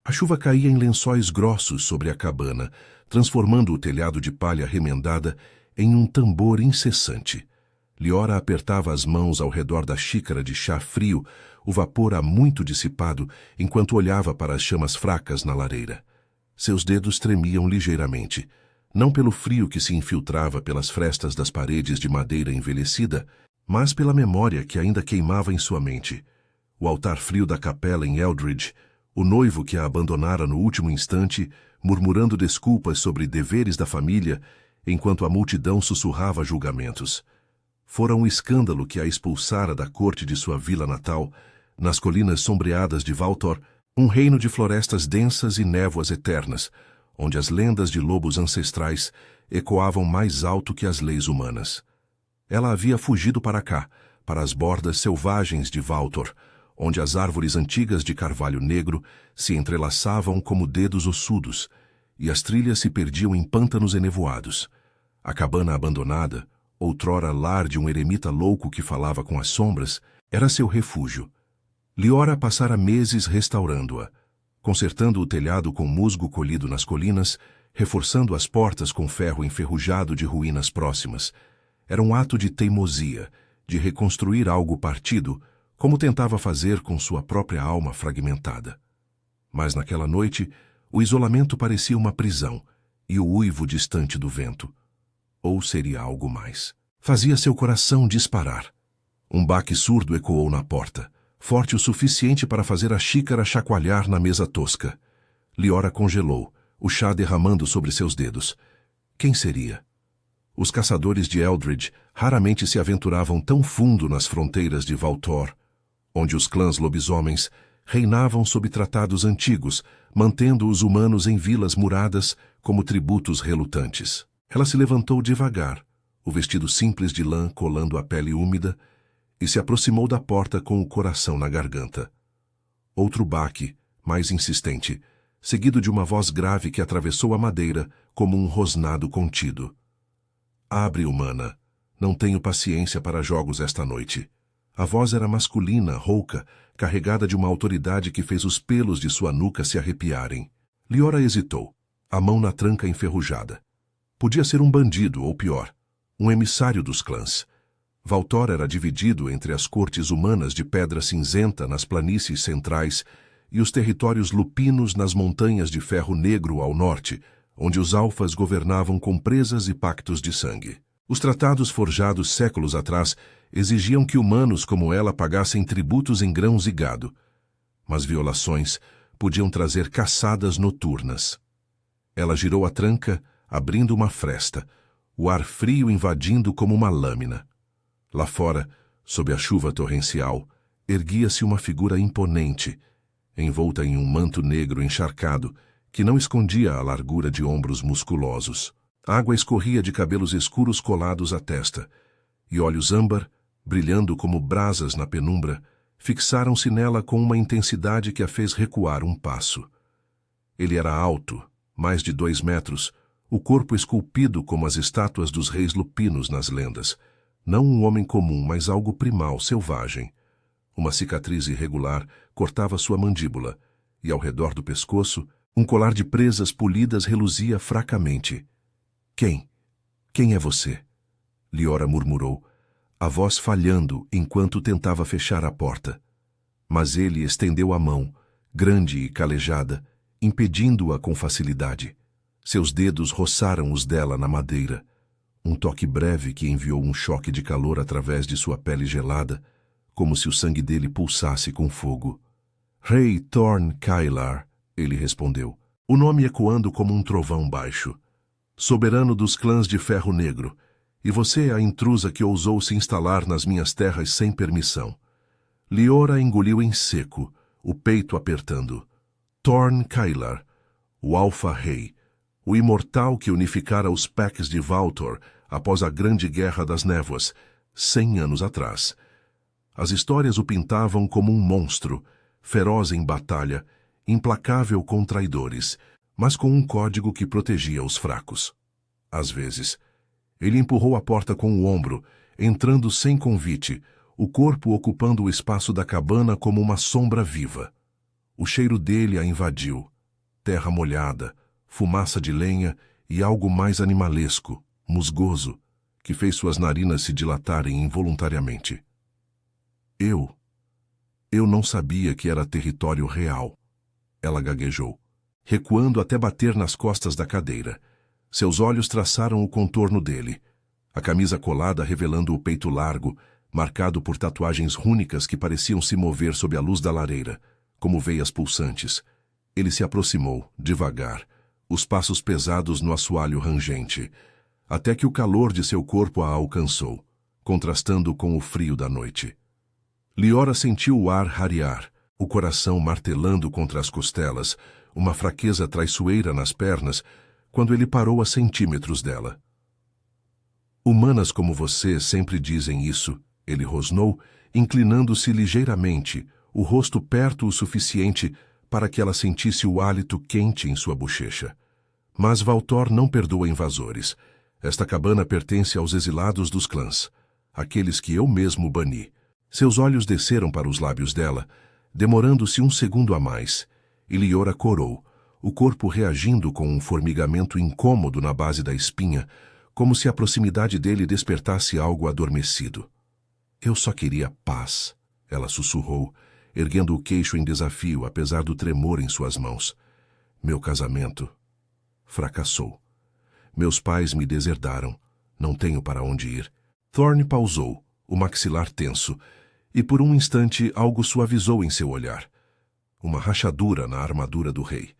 A chuva caía em lençóis grossos sobre a cabana, transformando o telhado de palha remendada em um tambor incessante. Liora apertava as mãos ao redor da xícara de chá frio, o vapor há muito dissipado, enquanto olhava para as chamas fracas na lareira. Seus dedos tremiam ligeiramente, não pelo frio que se infiltrava pelas frestas das paredes de madeira envelhecida, mas pela memória que ainda queimava em sua mente. O altar frio da capela em Eldridge, o noivo que a abandonara no último instante, murmurando desculpas sobre deveres da família, enquanto a multidão sussurrava julgamentos. Fora um escândalo que a expulsara da corte de sua vila natal, nas colinas sombreadas de Valtor, um reino de florestas densas e névoas eternas, onde as lendas de lobos ancestrais ecoavam mais alto que as leis humanas. Ela havia fugido para cá, para as bordas selvagens de Valtor, onde as árvores antigas de carvalho negro se entrelaçavam como dedos ossudos, e as trilhas se perdiam em pântanos enevoados. A cabana abandonada, outrora lar de um eremita louco que falava com as sombras, era seu refúgio. Liora passara meses restaurando-a, consertando o telhado com musgo colhido nas colinas, reforçando as portas com ferro enferrujado de ruínas próximas. Era um ato de teimosia, de reconstruir algo partido, como tentava fazer com sua própria alma fragmentada. Mas naquela noite, o isolamento parecia uma prisão, e o uivo distante do vento. Ou seria algo mais? Fazia seu coração disparar. Um baque surdo ecoou na porta, forte o suficiente para fazer a xícara chacoalhar na mesa tosca. Liora congelou, o chá derramando sobre seus dedos. Quem seria? Os caçadores de Eldridge raramente se aventuravam tão fundo nas fronteiras de Valtor, onde os clãs lobisomens reinavam sob tratados antigos, mantendo os humanos em vilas muradas como tributos relutantes. Ela se levantou devagar, o vestido simples de lã colando a pele úmida, e se aproximou da porta com o coração na garganta. Outro baque, mais insistente, seguido de uma voz grave que atravessou a madeira como um rosnado contido. Abre, humana. Não tenho paciência para jogos esta noite. A voz era masculina, rouca, carregada de uma autoridade que fez os pelos de sua nuca se arrepiarem. Liora hesitou, a mão na tranca enferrujada. Podia ser um bandido, ou pior, um emissário dos clãs. Valtor era dividido entre as cortes humanas de pedra cinzenta nas planícies centrais e os territórios lupinos nas montanhas de ferro negro ao norte, onde os alfas governavam com presas e pactos de sangue. Os tratados forjados séculos atrás exigiam que humanos como ela pagassem tributos em grãos e gado, mas violações podiam trazer caçadas noturnas. Ela girou a tranca, abrindo uma fresta, o ar frio invadindo como uma lâmina. Lá fora, sob a chuva torrencial, erguia-se uma figura imponente, envolta em um manto negro encharcado, que não escondia a largura de ombros musculosos. Água escorria de cabelos escuros colados à testa, e olhos âmbar, brilhando como brasas na penumbra, fixaram-se nela com uma intensidade que a fez recuar um passo. Ele era alto, mais de 2 metros, o corpo esculpido como as estátuas dos reis lupinos nas lendas. Não um homem comum, mas algo primal, selvagem. Uma cicatriz irregular cortava sua mandíbula, e ao redor do pescoço, um colar de presas polidas reluzia fracamente. Quem? Quem é você? Liora murmurou, a voz falhando enquanto tentava fechar a porta. Mas ele estendeu a mão, grande e calejada, impedindo-a com facilidade. Seus dedos roçaram os dela na madeira. Um toque breve que enviou um choque de calor através de sua pele gelada, como se o sangue dele pulsasse com fogo. Rei Thorn Kailar, ele respondeu, o nome ecoando como um trovão baixo. Soberano dos clãs de Ferro Negro, e você é a intrusa que ousou se instalar nas minhas terras sem permissão. Liora engoliu em seco, o peito apertando. Thorn Kailar, o Alfa-Rei, o imortal que unificara os Packs de Valtor após a Grande Guerra das Névoas, 100 anos atrás. As histórias o pintavam como um monstro, feroz em batalha, implacável com traidores, mas com um código que protegia os fracos. Às vezes, ele empurrou a porta com o ombro, entrando sem convite, o corpo ocupando o espaço da cabana como uma sombra viva. O cheiro dele a invadiu, terra molhada, fumaça de lenha e algo mais animalesco, musgoso, que fez suas narinas se dilatarem involuntariamente. Eu não sabia que era território real. Ela gaguejou, recuando até bater nas costas da cadeira. Seus olhos traçaram o contorno dele, a camisa colada revelando o peito largo, marcado por tatuagens rúnicas que pareciam se mover sob a luz da lareira, como veias pulsantes. Ele se aproximou, devagar, os passos pesados no assoalho rangente, até que o calor de seu corpo a alcançou, contrastando com o frio da noite. Liora sentiu o ar rarear, o coração martelando contra as costelas, uma fraqueza traiçoeira nas pernas, quando ele parou a centímetros dela. Humanas como você sempre dizem isso, ele rosnou, inclinando-se ligeiramente, o rosto perto o suficiente para que ela sentisse o hálito quente em sua bochecha. Mas Valtor não perdoa invasores. Esta cabana pertence aos exilados dos clãs, aqueles que eu mesmo bani. Seus olhos desceram para os lábios dela, demorando-se um segundo a mais, e Liora corou, o corpo reagindo com um formigamento incômodo na base da espinha, como se a proximidade dele despertasse algo adormecido. Eu só queria paz, ela sussurrou, erguendo o queixo em desafio apesar do tremor em suas mãos. Meu casamento fracassou. Meus pais me deserdaram. Não tenho para onde ir. Thorne pausou, o maxilar tenso, e por um instante algo suavizou em seu olhar. Uma rachadura na armadura do rei.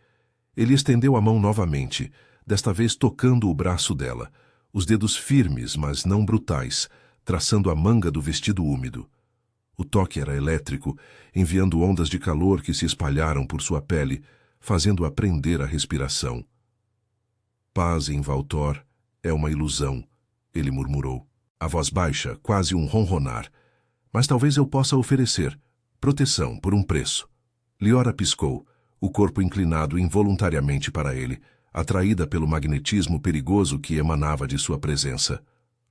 Ele estendeu a mão novamente, desta vez tocando o braço dela, os dedos firmes, mas não brutais, traçando a manga do vestido úmido. O toque era elétrico, enviando ondas de calor que se espalharam por sua pele, fazendo-a prender a respiração. Paz em Valtor é uma ilusão, ele murmurou, a voz baixa, quase um ronronar. Mas talvez eu possa oferecer proteção por um preço. Liora piscou, o corpo inclinado involuntariamente para ele, atraída pelo magnetismo perigoso que emanava de sua presença.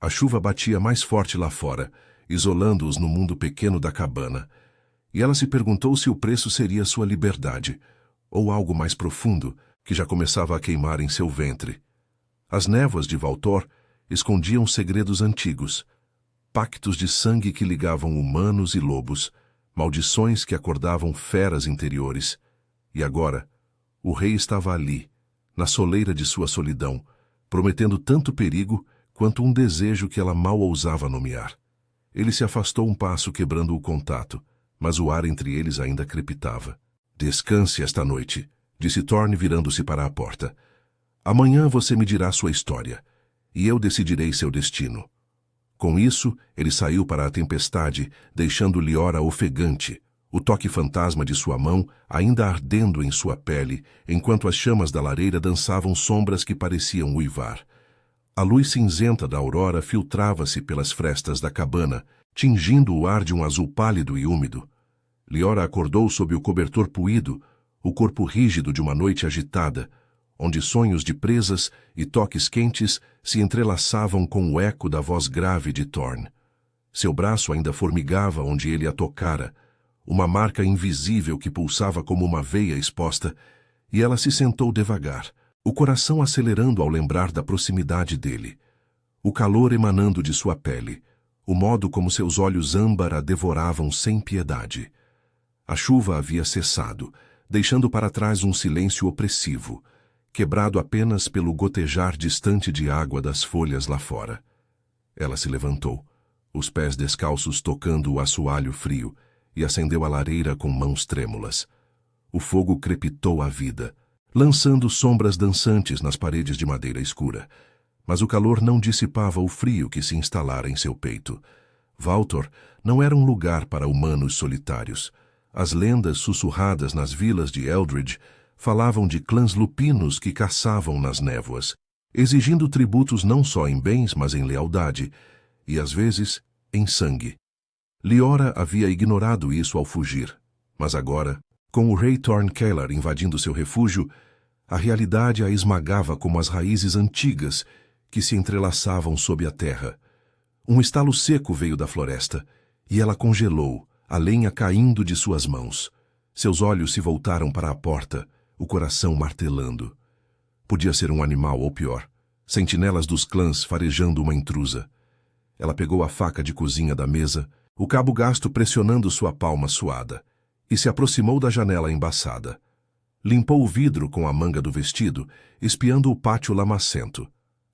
A chuva batia mais forte lá fora, isolando-os no mundo pequeno da cabana, e ela se perguntou se o preço seria sua liberdade, ou algo mais profundo, que já começava a queimar em seu ventre. As névoas de Valtor escondiam segredos antigos, pactos de sangue que ligavam humanos e lobos, maldições que acordavam feras interiores. E agora, o rei estava ali, na soleira de sua solidão, prometendo tanto perigo quanto um desejo que ela mal ousava nomear. Ele se afastou um passo quebrando o contato, mas o ar entre eles ainda crepitava. Descanse esta noite, disse Thorne virando-se para a porta. Amanhã você me dirá sua história, e eu decidirei seu destino. Com isso, ele saiu para a tempestade, deixando Liora ofegante, o toque fantasma de sua mão ainda ardendo em sua pele, enquanto as chamas da lareira dançavam sombras que pareciam uivar. A luz cinzenta da aurora filtrava-se pelas frestas da cabana, tingindo o ar de um azul pálido e úmido. Liora acordou sob o cobertor puído, o corpo rígido de uma noite agitada, onde sonhos de presas e toques quentes se entrelaçavam com o eco da voz grave de Thorne. Seu braço ainda formigava onde ele a tocara, uma marca invisível que pulsava como uma veia exposta, e ela se sentou devagar, o coração acelerando ao lembrar da proximidade dele, o calor emanando de sua pele, o modo como seus olhos âmbar a devoravam sem piedade. A chuva havia cessado, deixando para trás um silêncio opressivo, quebrado apenas pelo gotejar distante de água das folhas lá fora. Ela se levantou, os pés descalços tocando o assoalho frio, e acendeu a lareira com mãos trêmulas. O fogo crepitou a vida, lançando sombras dançantes nas paredes de madeira escura, mas o calor não dissipava o frio que se instalara em seu peito. Valtor não era um lugar para humanos solitários. As lendas sussurradas nas vilas de Eldridge falavam de clãs lupinos que caçavam nas névoas, exigindo tributos não só em bens, mas em lealdade, e às vezes em sangue. Liora havia ignorado isso ao fugir, mas agora, com o rei Thorne Keller invadindo seu refúgio, a realidade a esmagava como as raízes antigas que se entrelaçavam sob a terra. Um estalo seco veio da floresta, e ela congelou, a lenha caindo de suas mãos. Seus olhos se voltaram para a porta, o coração martelando. Podia ser um animal ou pior, sentinelas dos clãs farejando uma intrusa. Ela pegou a faca de cozinha da mesa, o cabo gasto pressionando sua palma suada, e se aproximou da janela embaçada. Limpou o vidro com a manga do vestido, espiando o pátio lamacento.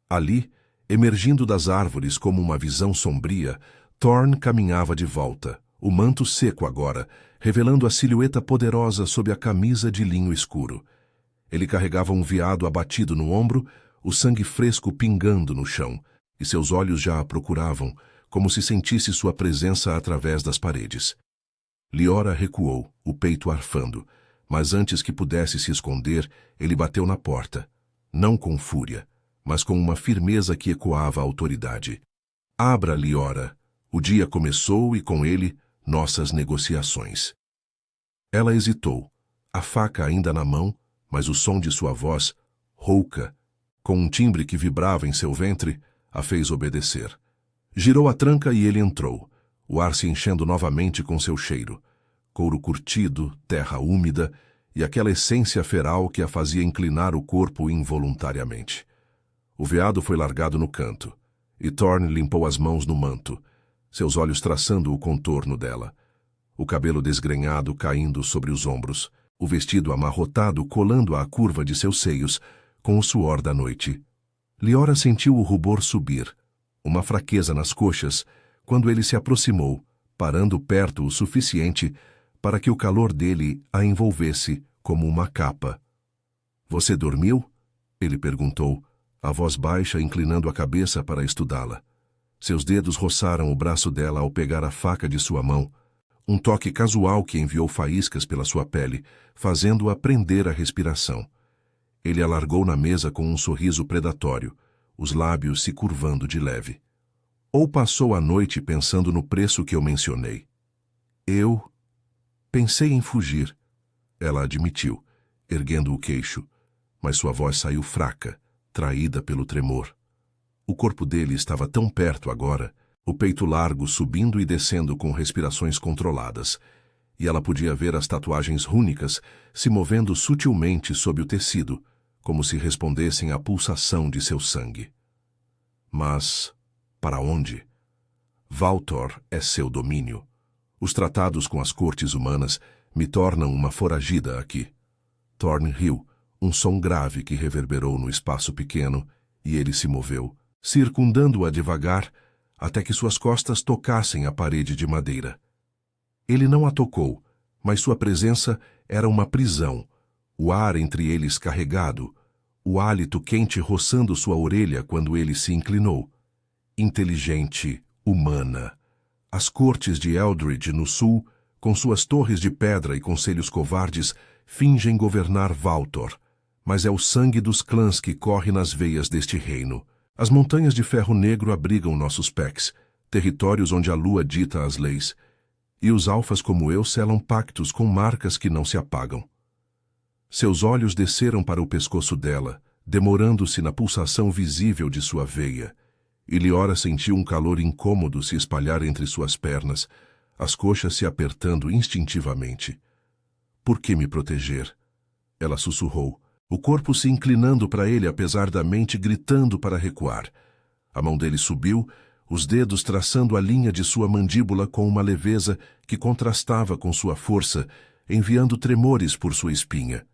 Ali, emergindo das árvores como uma visão sombria, Thorn caminhava de volta, o manto seco agora, revelando a silhueta poderosa sob a camisa de linho escuro. Ele carregava um veado abatido no ombro, o sangue fresco pingando no chão, e seus olhos já a procuravam, como se sentisse sua presença através das paredes. Liora recuou, o peito arfando, mas antes que pudesse se esconder, ele bateu na porta, não com fúria, mas com uma firmeza que ecoava a autoridade. Abra, Liora. O dia começou e com ele, nossas negociações. Ela hesitou, a faca ainda na mão, mas o som de sua voz, rouca, com um timbre que vibrava em seu ventre, a fez obedecer. Girou a tranca e ele entrou, o ar se enchendo novamente com seu cheiro. Couro curtido, terra úmida e aquela essência feral que a fazia inclinar o corpo involuntariamente. O veado foi largado no canto, e Thorn limpou as mãos no manto, seus olhos traçando o contorno dela. O cabelo desgrenhado caindo sobre os ombros, o vestido amarrotado colando à curva de seus seios, com o suor da noite. Liora sentiu o rubor subir, uma fraqueza nas coxas, quando ele se aproximou, parando perto o suficiente para que o calor dele a envolvesse como uma capa. — Você dormiu? Ele perguntou, a voz baixa inclinando a cabeça para estudá-la. Seus dedos roçaram o braço dela ao pegar a faca de sua mão, um toque casual que enviou faíscas pela sua pele, fazendo-a prender a respiração. Ele a largou na mesa com um sorriso predatório, os lábios se curvando de leve. — Ou passou a noite pensando no preço que eu mencionei? — Eu pensei em fugir, ela admitiu, erguendo o queixo, mas sua voz saiu fraca, traída pelo tremor. O corpo dele estava tão perto agora, o peito largo subindo e descendo com respirações controladas, e ela podia ver as tatuagens rúnicas se movendo sutilmente sob o tecido, como se respondessem à pulsação de seu sangue. Mas para onde? Valtor é seu domínio. Os tratados com as cortes humanas me tornam uma foragida aqui. Thorn riu, um som grave que reverberou no espaço pequeno, e ele se moveu, circundando-a devagar, até que suas costas tocassem a parede de madeira. Ele não a tocou, mas sua presença era uma prisão, o ar entre eles carregado, o hálito quente roçando sua orelha quando ele se inclinou. Inteligente, humana. As cortes de Eldridge no sul, com suas torres de pedra e conselhos covardes, fingem governar Valtor, mas é o sangue dos clãs que corre nas veias deste reino. As montanhas de ferro negro abrigam nossos pecs, territórios onde a lua dita as leis, e os alfas como eu selam pactos com marcas que não se apagam. Seus olhos desceram para o pescoço dela, demorando-se na pulsação visível de sua veia, e Liora sentiu um calor incômodo se espalhar entre suas pernas, as coxas se apertando instintivamente. — Por que me proteger? Ela sussurrou, o corpo se inclinando para ele apesar da mente gritando para recuar. A mão dele subiu, os dedos traçando a linha de sua mandíbula com uma leveza que contrastava com sua força, enviando tremores por sua espinha.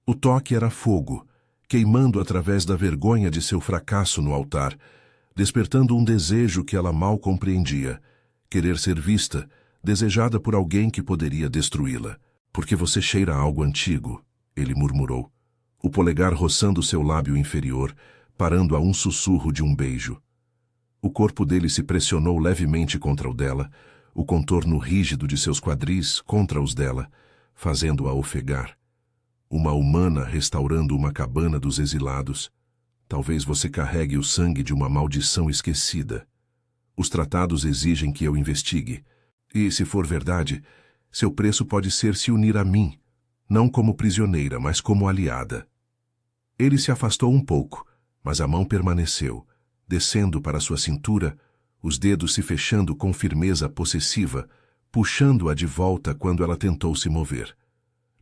O toque era fogo, queimando através da vergonha de seu fracasso no altar, despertando um desejo que ela mal compreendia, querer ser vista, desejada por alguém que poderia destruí-la. — Porque você cheira algo antigo, ele murmurou, o polegar roçando seu lábio inferior, parando a um sussurro de um beijo. O corpo dele se pressionou levemente contra o dela, o contorno rígido de seus quadris contra os dela, fazendo-a ofegar. Uma humana restaurando uma cabana dos exilados. Talvez você carregue o sangue de uma maldição esquecida. Os tratados exigem que eu investigue, e, se for verdade, seu preço pode ser se unir a mim, não como prisioneira, mas como aliada. Ele se afastou um pouco, mas a mão permaneceu, descendo para sua cintura, os dedos se fechando com firmeza possessiva, puxando-a de volta quando ela tentou se mover.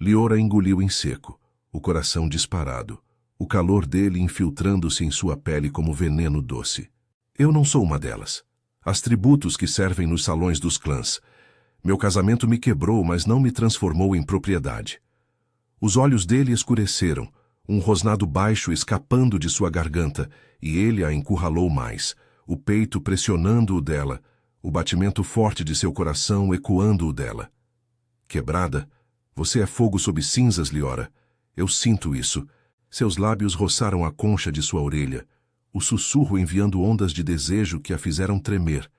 Liora engoliu em seco, o coração disparado, o calor dele infiltrando-se em sua pele como veneno doce. Eu não sou uma delas. As tributos que servem nos salões dos clãs. Meu casamento me quebrou, mas não me transformou em propriedade. Os olhos dele escureceram, um rosnado baixo escapando de sua garganta, e ele a encurralou mais, o peito pressionando o dela, o batimento forte de seu coração ecoando o dela. Quebrada, você é fogo sob cinzas, Liora. Eu sinto isso. Seus lábios roçaram a concha de sua orelha, o sussurro enviando ondas de desejo que a fizeram tremer,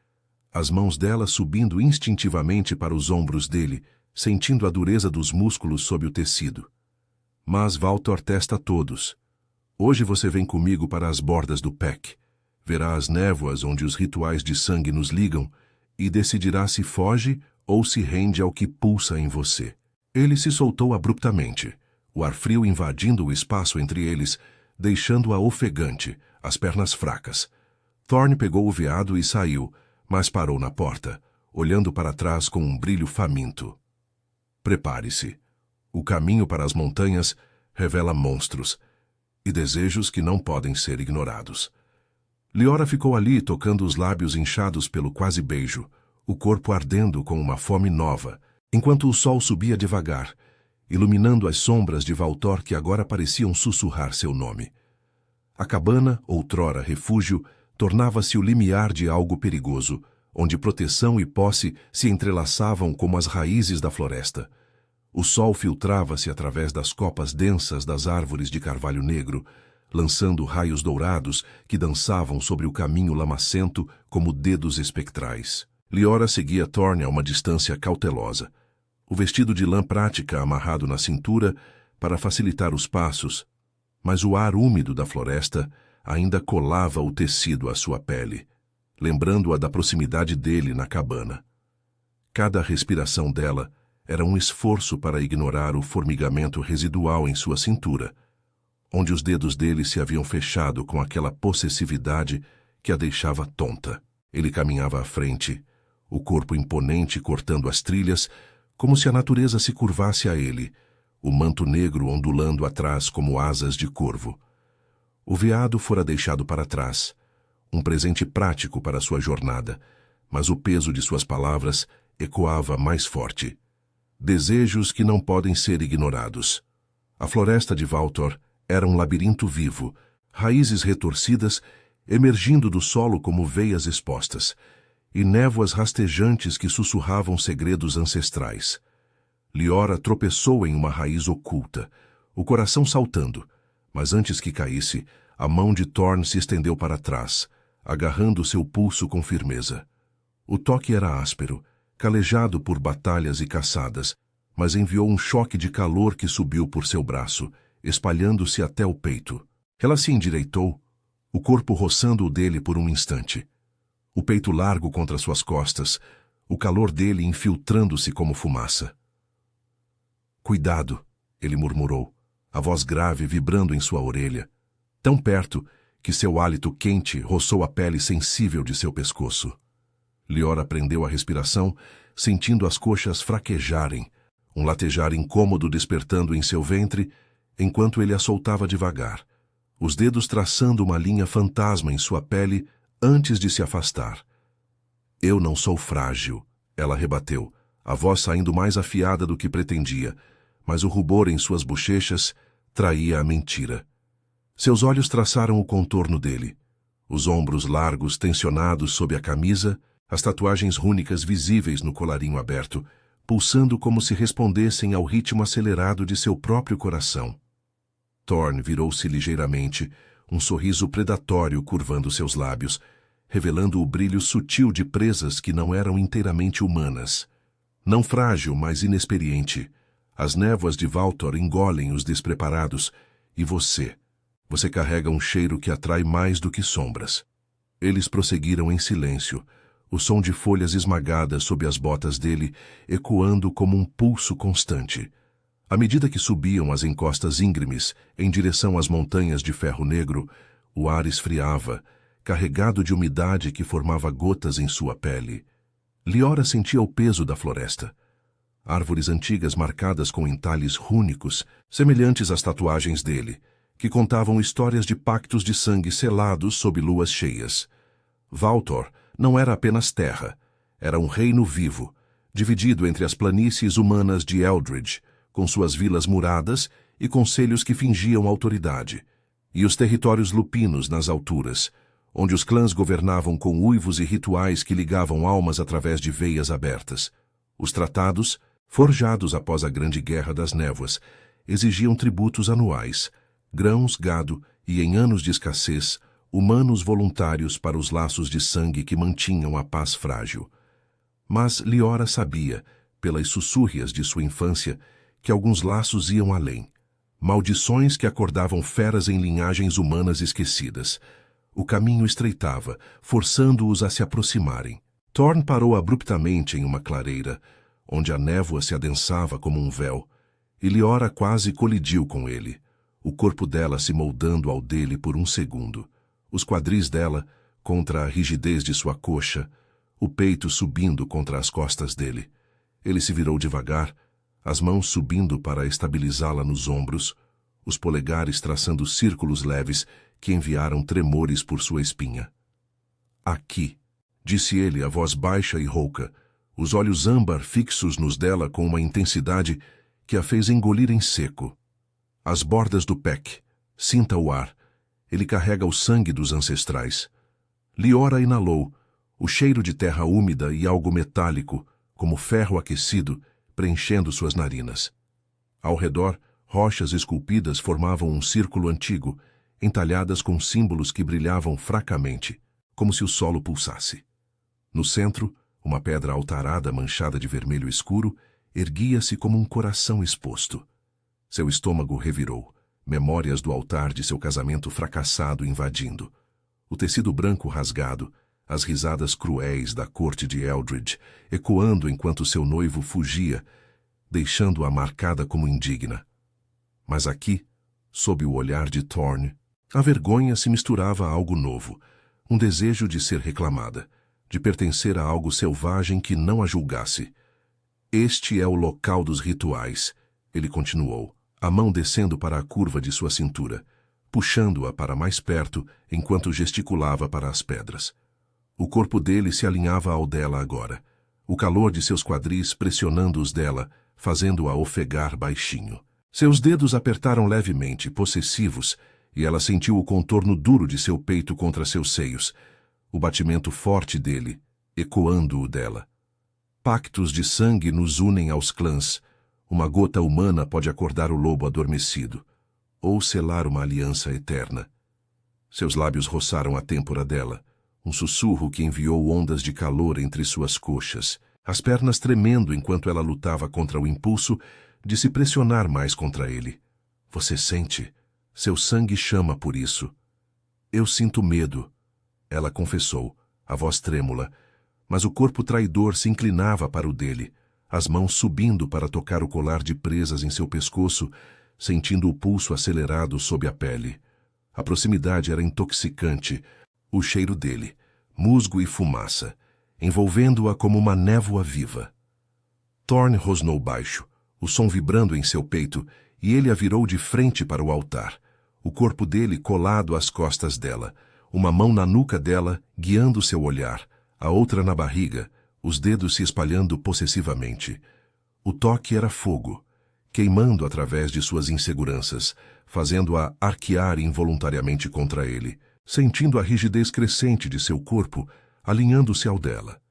as mãos dela subindo instintivamente para os ombros dele, sentindo a dureza dos músculos sob o tecido. Mas Valtor testa todos. Hoje você vem comigo para as bordas do Peck. Verá as névoas onde os rituais de sangue nos ligam e decidirá se foge ou se rende ao que pulsa em você. Ele se soltou abruptamente, o ar frio invadindo o espaço entre eles, deixando-a ofegante, as pernas fracas. Thorne pegou o veado e saiu, mas parou na porta, olhando para trás com um brilho faminto. Prepare-se. O caminho para as montanhas revela monstros e desejos que não podem ser ignorados. Liora ficou ali tocando os lábios inchados pelo quase beijo, o corpo ardendo com uma fome nova, enquanto o sol subia devagar, iluminando as sombras de Valtor que agora pareciam sussurrar seu nome. A cabana, outrora refúgio, tornava-se o limiar de algo perigoso, onde proteção e posse se entrelaçavam como as raízes da floresta. O sol filtrava-se através das copas densas das árvores de carvalho negro, lançando raios dourados que dançavam sobre o caminho lamacento como dedos espectrais. Liora seguia Thorne a uma distância cautelosa, o vestido de lã prática amarrado na cintura para facilitar os passos, mas o ar úmido da floresta ainda colava o tecido à sua pele, lembrando-a da proximidade dele na cabana. Cada respiração dela era um esforço para ignorar o formigamento residual em sua cintura, onde os dedos dele se haviam fechado com aquela possessividade que a deixava tonta. Ele caminhava à frente, o corpo imponente cortando as trilhas, como se a natureza se curvasse a ele, o manto negro ondulando atrás como asas de corvo. O veado fora deixado para trás, um presente prático para sua jornada, mas o peso de suas palavras ecoava mais forte. Desejos que não podem ser ignorados. A floresta de Valtor era um labirinto vivo, raízes retorcidas emergindo do solo como veias expostas, e névoas rastejantes que sussurravam segredos ancestrais. Liora tropeçou em uma raiz oculta, o coração saltando, mas antes que caísse, a mão de Thorne se estendeu para trás, agarrando seu pulso com firmeza. O toque era áspero, calejado por batalhas e caçadas, mas enviou um choque de calor que subiu por seu braço, espalhando-se até o peito. Ela se endireitou, o corpo roçando o dele por um instante. O peito largo contra suas costas, o calor dele infiltrando-se como fumaça. Cuidado, ele murmurou, a voz grave vibrando em sua orelha, tão perto que seu hálito quente roçou a pele sensível de seu pescoço. Liora prendeu a respiração, sentindo as coxas fraquejarem, um latejar incômodo despertando em seu ventre, enquanto ele a soltava devagar, os dedos traçando uma linha fantasma em sua pele antes de se afastar. Eu não sou frágil, ela rebateu, a voz saindo mais afiada do que pretendia, mas o rubor em suas bochechas traía a mentira. Seus olhos traçaram o contorno dele, os ombros largos tensionados sob a camisa, as tatuagens rúnicas visíveis no colarinho aberto, pulsando como se respondessem ao ritmo acelerado de seu próprio coração. Thorne virou-se ligeiramente, um sorriso predatório curvando seus lábios, revelando o brilho sutil de presas que não eram inteiramente humanas. Não frágil, mas inexperiente, as névoas de Valtor engolem os despreparados, e você carrega um cheiro que atrai mais do que sombras. Eles prosseguiram em silêncio, o som de folhas esmagadas sob as botas dele ecoando como um pulso constante. À medida que subiam as encostas íngremes em direção às montanhas de ferro negro, o ar esfriava, carregado de umidade que formava gotas em sua pele. Liora sentia o peso da floresta. árvores antigas marcadas com entalhes rúnicos, semelhantes às tatuagens dele, que contavam histórias de pactos de sangue selados sob luas cheias. Valtor não era apenas terra, era um reino vivo, dividido entre as planícies humanas de Eldridge, com suas vilas muradas e conselhos que fingiam autoridade, e os territórios lupinos nas alturas, onde os clãs governavam com uivos e rituais que ligavam almas através de veias abertas. Os tratados, forjados após a Grande Guerra das Névoas, exigiam tributos anuais, grãos, gado e, em anos de escassez, humanos voluntários para os laços de sangue que mantinham a paz frágil. Mas Liora sabia, pelas sussurrias de sua infância, que alguns laços iam além. Maldições que acordavam feras em linhagens humanas esquecidas. O caminho estreitava, forçando-os a se aproximarem. Thorn parou abruptamente em uma clareira, onde a névoa se adensava como um véu, e Liora quase colidiu com ele, o corpo dela se moldando ao dele por um segundo, os quadris dela contra a rigidez de sua coxa, o peito subindo contra as costas dele. Ele se virou devagar, as mãos subindo para estabilizá-la nos ombros, os polegares traçando círculos leves que enviaram tremores por sua espinha. Aqui, disse ele, a voz baixa e rouca, os olhos âmbar fixos nos dela com uma intensidade que a fez engolir em seco. As bordas do Pec, sinta o ar, ele carrega o sangue dos ancestrais. Liora inalou, o cheiro de terra úmida e algo metálico, como ferro aquecido, preenchendo suas narinas. Ao redor, rochas esculpidas formavam um círculo antigo, entalhadas com símbolos que brilhavam fracamente, como se o solo pulsasse. No centro, uma pedra altarada manchada de vermelho escuro erguia-se como um coração exposto. Seu estômago revirou, memórias do altar de seu casamento fracassado invadindo. O tecido branco rasgado, as risadas cruéis da corte de Eldridge, ecoando enquanto seu noivo fugia, deixando-a marcada como indigna. Mas aqui, sob o olhar de Thorn, a vergonha se misturava a algo novo, um desejo de ser reclamada, de pertencer a algo selvagem que não a julgasse. Este é o local dos rituais, ele continuou, a mão descendo para a curva de sua cintura, puxando-a para mais perto enquanto gesticulava para as pedras. O corpo dele se alinhava ao dela agora, o calor de seus quadris pressionando os dela, fazendo-a ofegar baixinho. Seus dedos apertaram levemente, possessivos, e ela sentiu o contorno duro de seu peito contra seus seios, o batimento forte dele, ecoando o dela. Pactos de sangue nos unem aos clãs. Uma gota humana pode acordar o lobo adormecido, ou selar uma aliança eterna. Seus lábios roçaram a têmpora dela, um sussurro que enviou ondas de calor entre suas coxas, as pernas tremendo enquanto ela lutava contra o impulso de se pressionar mais contra ele. Você sente? Seu sangue chama por isso. Eu sinto medo, ela confessou, a voz trêmula, mas o corpo traidor se inclinava para o dele, as mãos subindo para tocar o colar de presas em seu pescoço, sentindo o pulso acelerado sob a pele. A proximidade era intoxicante, o cheiro dele, musgo e fumaça, envolvendo-a como uma névoa viva. Thorn rosnou baixo, o som vibrando em seu peito, e ele a virou de frente para o altar, o corpo dele colado às costas dela, uma mão na nuca dela, guiando seu olhar, a outra na barriga, os dedos se espalhando possessivamente. O toque era fogo, queimando através de suas inseguranças, fazendo-a arquear involuntariamente contra ele, sentindo a rigidez crescente de seu corpo, alinhando-se ao dela.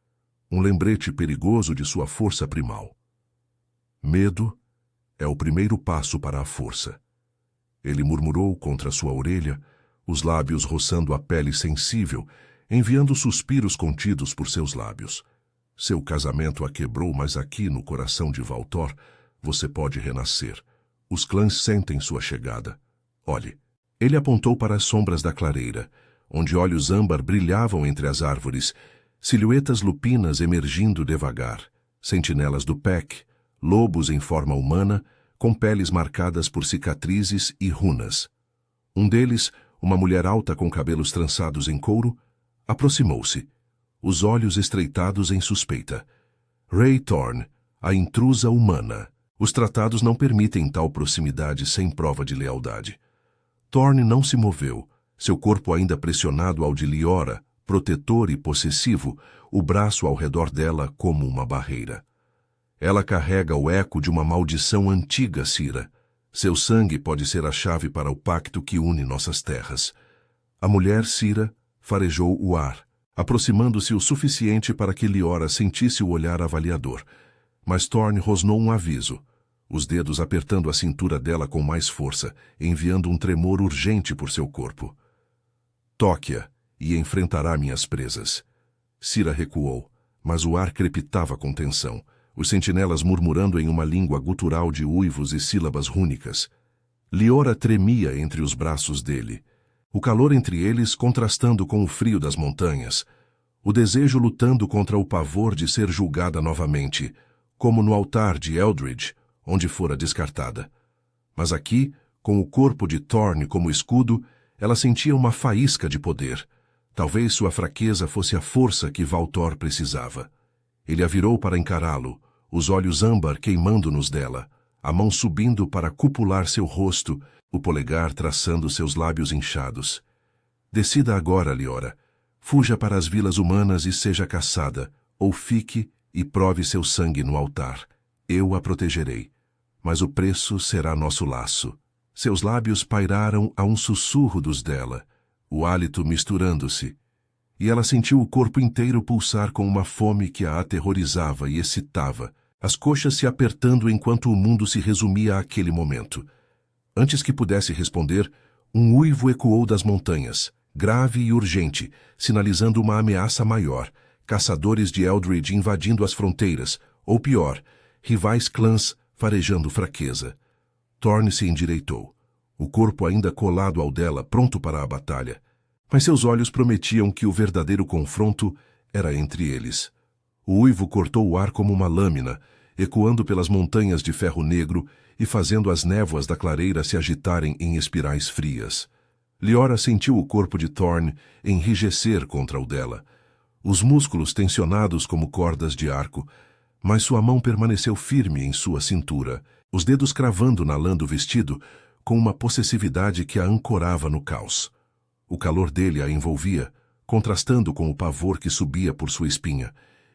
Um lembrete perigoso de sua força primal. Medo é o primeiro passo para a força. Ele murmurou contra sua orelha, os lábios roçando a pele sensível, enviando suspiros contidos por seus lábios. Seu casamento a quebrou, mas aqui no coração de Valtor, você pode renascer. Os clãs sentem sua chegada. Olhe. Ele apontou para as sombras da clareira, onde olhos âmbar brilhavam entre as árvores, silhuetas lupinas emergindo devagar, sentinelas do Pec, lobos em forma humana, com peles marcadas por cicatrizes e runas. Um deles, uma mulher alta com cabelos trançados em couro, aproximou-se, os olhos estreitados em suspeita. Ray Thorn, a intrusa humana. Os tratados não permitem tal proximidade sem prova de lealdade. Thorne não se moveu, seu corpo ainda pressionado ao de Liora, protetor e possessivo, o braço ao redor dela como uma barreira. Ela carrega o eco de uma maldição antiga, Cira. Seu sangue pode ser a chave para o pacto que une nossas terras. A mulher, Cira, farejou o ar, aproximando-se o suficiente para que Liora sentisse o olhar avaliador. Mas Thorne rosnou um aviso, os dedos apertando a cintura dela com mais força, enviando um tremor urgente por seu corpo. Toque-a e enfrentará minhas presas. Cira recuou, mas o ar crepitava com tensão, os sentinelas murmurando em uma língua gutural de uivos e sílabas rúnicas. Liora tremia entre os braços dele, o calor entre eles contrastando com o frio das montanhas, o desejo lutando contra o pavor de ser julgada novamente, como no altar de Eldridge, onde fora descartada. Mas aqui, com o corpo de Thorne como escudo, ela sentia uma faísca de poder. Talvez sua fraqueza fosse a força que Valtor precisava. Ele a virou para encará-lo, os olhos âmbar queimando nos dela, a mão subindo para cupular seu rosto, o polegar traçando seus lábios inchados. Decida agora, Liora. Fuja para as vilas humanas e seja caçada, ou fique e prove seu sangue no altar. Eu a protegerei, mas o preço será nosso laço. Seus lábios pairaram a um sussurro dos dela, o hálito misturando-se, e ela sentiu o corpo inteiro pulsar com uma fome que a aterrorizava e excitava, as coxas se apertando enquanto o mundo se resumia àquele momento. Antes que pudesse responder, um uivo ecoou das montanhas, grave e urgente, sinalizando uma ameaça maior, caçadores de Eldridge invadindo as fronteiras, ou pior, rivais clãs farejando fraqueza. Thorne se endireitou, o corpo ainda colado ao dela, pronto para a batalha. Mas seus olhos prometiam que o verdadeiro confronto era entre eles. O uivo cortou o ar como uma lâmina, ecoando pelas montanhas de ferro negro e fazendo as névoas da clareira se agitarem em espirais frias. Liora sentiu o corpo de Thorne enrijecer contra o dela, os músculos tensionados como cordas de arco, mas sua mão permaneceu firme em sua cintura, os dedos cravando na lã do vestido com uma possessividade que a ancorava no caos. O calor dele a envolvia, contrastando com o pavor que subia por sua espinha,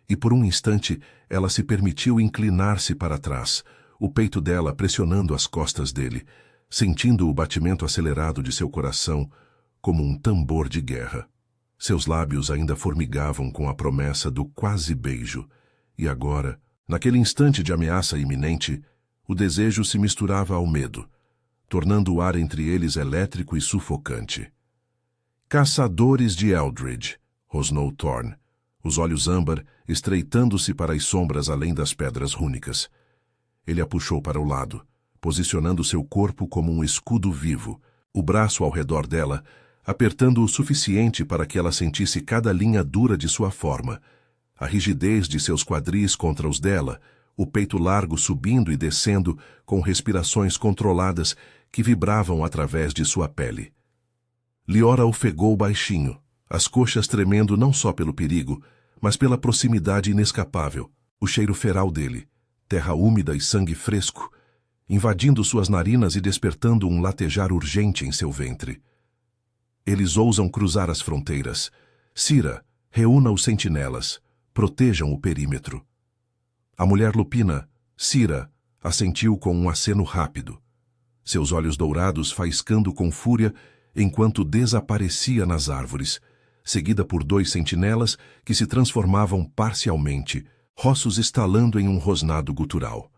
e por um instante ela se permitiu inclinar-se para trás, o peito dela pressionando as costas dele, sentindo o batimento acelerado de seu coração como um tambor de guerra. Seus lábios ainda formigavam com a promessa do quase beijo, e agora, naquele instante de ameaça iminente, o desejo se misturava ao medo, tornando o ar entre eles elétrico e sufocante. Caçadores de Eldridge, rosnou Thorne, os olhos âmbar estreitando-se para as sombras além das pedras rúnicas. Ele a puxou para o lado, posicionando seu corpo como um escudo vivo, o braço ao redor dela, apertando o suficiente para que ela sentisse cada linha dura de sua forma, a rigidez de seus quadris contra os dela, o peito largo subindo e descendo com respirações controladas que vibravam através de sua pele. Liora ofegou baixinho, as coxas tremendo não só pelo perigo, mas pela proximidade inescapável, o cheiro feral dele, terra úmida e sangue fresco, invadindo suas narinas e despertando um latejar urgente em seu ventre. Eles ousam cruzar as fronteiras. Cira, reúna os sentinelas, protejam o perímetro. A mulher lupina, Cira, assentiu com um aceno rápido, seus olhos dourados faiscando com fúria enquanto desaparecia nas árvores, seguida por 2 sentinelas que se transformavam parcialmente, rossos estalando em um rosnado gutural.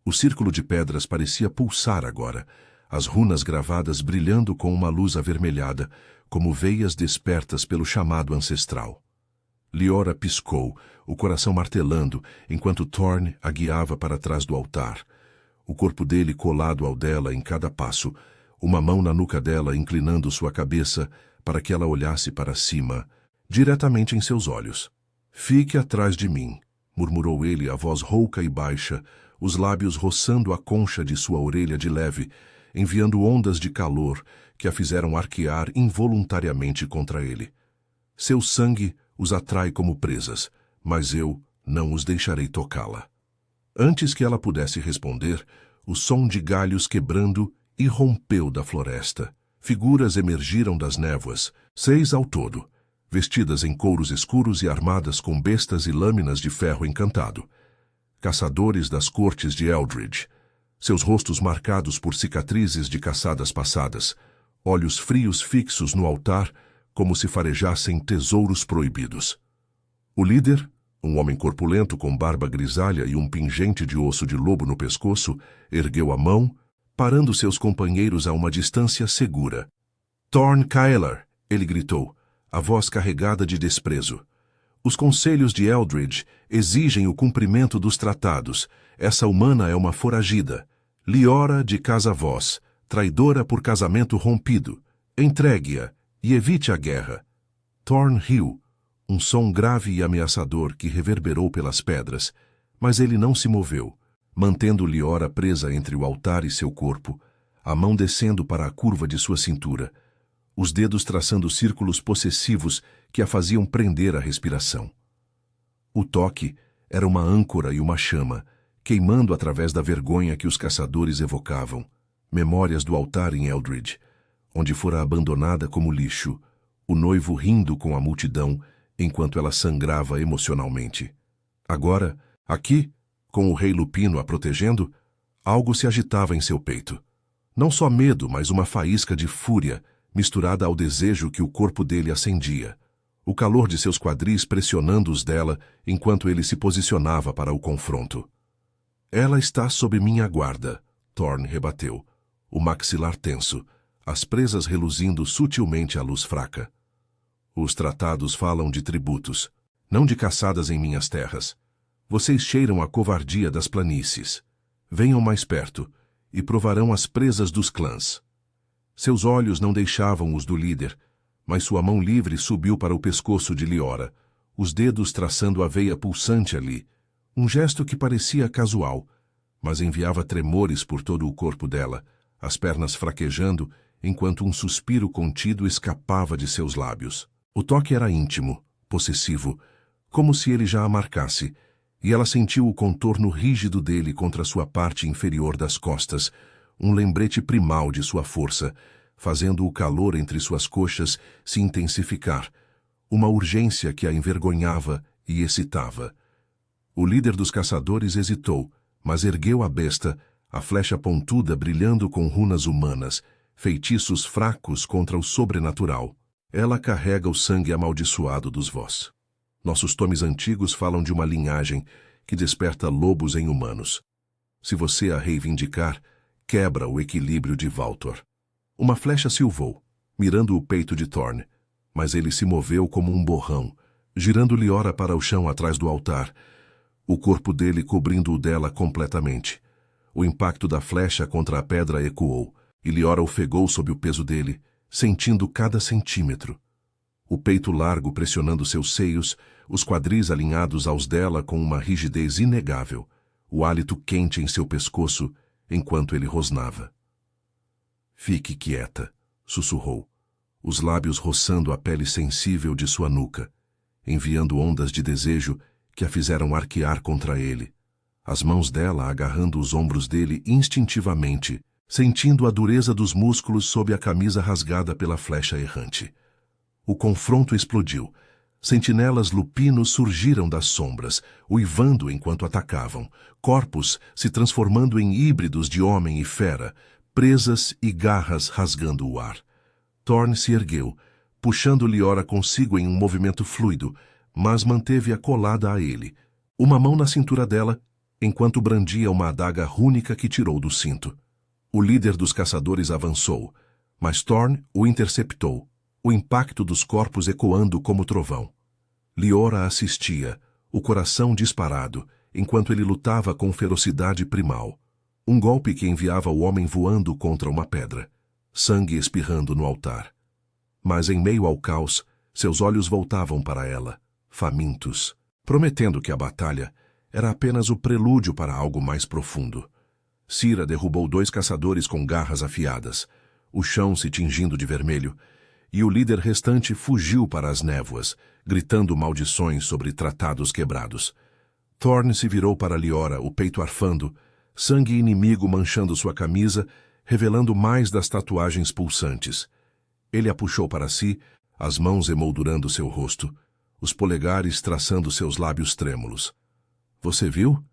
O círculo de pedras parecia pulsar agora, as runas gravadas brilhando com uma luz avermelhada, como veias despertas pelo chamado ancestral. Liora piscou, o coração martelando, enquanto Thorne a guiava para trás do altar. O corpo dele colado ao dela em cada passo, uma mão na nuca dela inclinando sua cabeça para que ela olhasse para cima, diretamente em seus olhos. «Fique atrás de mim», murmurou ele, a voz rouca e baixa, os lábios roçando a concha de sua orelha de leve, enviando ondas de calor que a fizeram arquear involuntariamente contra ele. Seu sangue os atrai como presas, mas eu não os deixarei tocá-la. Antes que ela pudesse responder, o som de galhos quebrando irrompeu da floresta. Figuras emergiram das névoas, 6 ao todo, vestidas em couros escuros e armadas com bestas e lâminas de ferro encantado. Caçadores das cortes de Eldridge, seus rostos marcados por cicatrizes de caçadas passadas, olhos frios fixos no altar, como se farejassem tesouros proibidos. O líder, um homem corpulento com barba grisalha e um pingente de osso de lobo no pescoço, ergueu a mão, parando seus companheiros a uma distância segura. "Thorn Caelar", ele gritou, a voz carregada de desprezo. "Os conselhos de Eldridge exigem o cumprimento dos tratados. Essa humana é uma foragida. Liora de Casa-Voz, traidora por casamento rompido. Entregue-a e evite a guerra." Thorn riu, um som grave e ameaçador que reverberou pelas pedras, mas ele não se moveu, mantendo Liora presa entre o altar e seu corpo, a mão descendo para a curva de sua cintura, os dedos traçando círculos possessivos que a faziam prender a respiração. O toque era uma âncora e uma chama, queimando através da vergonha que os caçadores evocavam, memórias do altar em Eldridge, onde fora abandonada como lixo, o noivo rindo com a multidão enquanto ela sangrava emocionalmente. Agora, aqui, com o rei Lupino a protegendo, algo se agitava em seu peito. Não só medo, mas uma faísca de fúria, misturada ao desejo que o corpo dele acendia, o calor de seus quadris pressionando os dela enquanto ele se posicionava para o confronto. "Ela está sob minha guarda", Thorn rebateu, o maxilar tenso, as presas reluzindo sutilmente à luz fraca. "Os tratados falam de tributos, não de caçadas em minhas terras. Vocês cheiram a covardia das planícies. Venham mais perto e provarão as presas dos clãs." Seus olhos não deixavam os do líder, mas sua mão livre subiu para o pescoço de Liora, os dedos traçando a veia pulsante ali, um gesto que parecia casual, mas enviava tremores por todo o corpo dela, as pernas fraquejando, enquanto um suspiro contido escapava de seus lábios. O toque era íntimo, possessivo, como se ele já a marcasse, e ela sentiu o contorno rígido dele contra sua parte inferior das costas, um lembrete primal de sua força, fazendo o calor entre suas coxas se intensificar, uma urgência que a envergonhava e excitava. O líder dos caçadores hesitou, mas ergueu a besta, a flecha pontuda brilhando com runas humanas, feitiços fracos contra o sobrenatural. "Ela carrega o sangue amaldiçoado dos vós. Nossos tomes antigos falam de uma linhagem que desperta lobos em humanos. Se você a reivindicar, quebra o equilíbrio de Valtor." Uma flecha silvou, mirando o peito de Thorn, mas ele se moveu como um borrão, girando Liora para o chão atrás do altar, o corpo dele cobrindo o dela completamente. O impacto da flecha contra a pedra ecoou, e Liora ofegou sob o peso dele, sentindo cada centímetro. O peito largo pressionando seus seios, os quadris alinhados aos dela com uma rigidez inegável, o hálito quente em seu pescoço, enquanto ele rosnava. "Fique quieta", sussurrou, os lábios roçando a pele sensível de sua nuca, enviando ondas de desejo que a fizeram arquear contra ele, as mãos dela agarrando os ombros dele instintivamente, sentindo a dureza dos músculos sob a camisa rasgada pela flecha errante. O confronto explodiu. Sentinelas lupinos surgiram das sombras, uivando enquanto atacavam, corpos se transformando em híbridos de homem e fera, presas e garras rasgando o ar. Thorn se ergueu, puxando Liora consigo em um movimento fluido, mas manteve-a colada a ele, uma mão na cintura dela, enquanto brandia uma adaga rúnica que tirou do cinto. O líder dos caçadores avançou, mas Thorn o interceptou, o impacto dos corpos ecoando como trovão. Liora assistia, o coração disparado, enquanto ele lutava com ferocidade primal. Um golpe que enviava o homem voando contra uma pedra, sangue espirrando no altar. Mas em meio ao caos, seus olhos voltavam para ela, famintos, prometendo que a batalha era apenas o prelúdio para algo mais profundo. Cira derrubou 2 caçadores com garras afiadas, o chão se tingindo de vermelho, e o líder restante fugiu para as névoas, gritando maldições sobre tratados quebrados. Thorne se virou para Liora, o peito arfando, sangue inimigo manchando sua camisa, revelando mais das tatuagens pulsantes. Ele a puxou para si, as mãos emoldurando seu rosto, os polegares traçando seus lábios trêmulos. Você viu?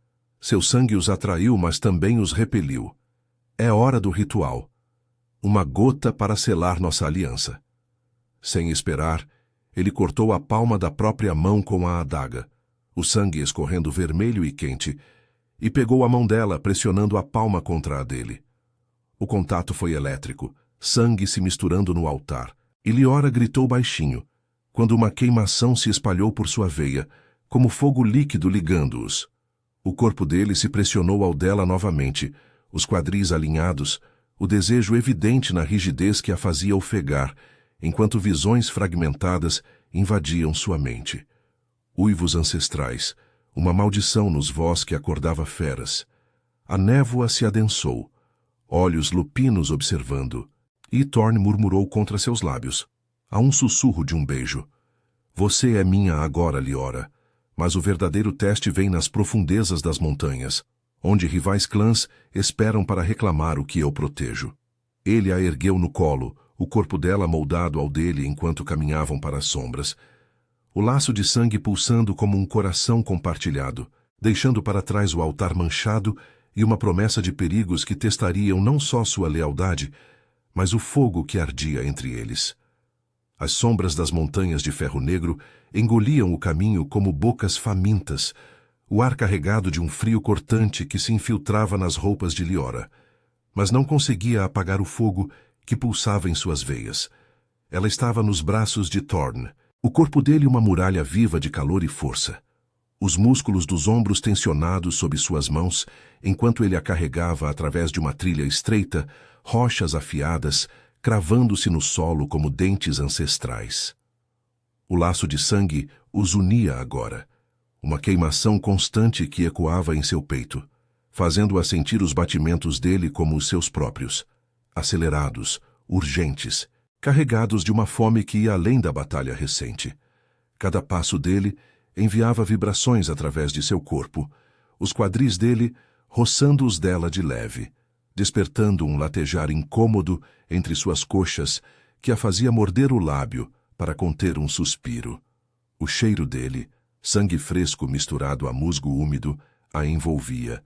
Seu sangue os atraiu, mas também os repeliu. É hora do ritual. Uma gota para selar nossa aliança. Sem esperar, ele cortou a palma da própria mão com a adaga, o sangue escorrendo vermelho e quente, e pegou a mão dela, pressionando a palma contra a dele. O contato foi elétrico, sangue se misturando no altar, e Liora gritou baixinho, quando uma queimação se espalhou por sua veia, como fogo líquido ligando-os. O corpo dele se pressionou ao dela novamente, os quadris alinhados, o desejo evidente na rigidez que a fazia ofegar, enquanto visões fragmentadas invadiam sua mente. Uivos ancestrais, uma maldição nos vós que acordava feras. A névoa se adensou, olhos lupinos observando, e Thorne murmurou contra seus lábios. Há um sussurro de um beijo. Você é minha agora, Liora, mas o verdadeiro teste vem nas profundezas das montanhas, onde rivais clãs esperam para reclamar o que eu protejo. Ele a ergueu no colo, o corpo dela moldado ao dele enquanto caminhavam para as sombras. O laço de sangue pulsando como um coração compartilhado, deixando para trás o altar manchado e uma promessa de perigos que testariam não só sua lealdade, mas o fogo que ardia entre eles. As sombras das montanhas de ferro negro engoliam o caminho como bocas famintas, o ar carregado de um frio cortante que se infiltrava nas roupas de Liora, mas não conseguia apagar o fogo que pulsava em suas veias. Ela estava nos braços de Thorne, o corpo dele uma muralha viva de calor e força. Os músculos dos ombros tensionados sob suas mãos, enquanto ele a carregava através de uma trilha estreita, rochas afiadas, cravando-se no solo como dentes ancestrais. O laço de sangue os unia agora, uma queimação constante que ecoava em seu peito, fazendo-a sentir os batimentos dele como os seus próprios, acelerados, urgentes, carregados de uma fome que ia além da batalha recente. Cada passo dele enviava vibrações através de seu corpo, os quadris dele roçando os dela de leve, despertando um latejar incômodo entre suas coxas que a fazia morder o lábio para conter um suspiro. O cheiro dele, sangue fresco misturado a musgo úmido, a envolvia,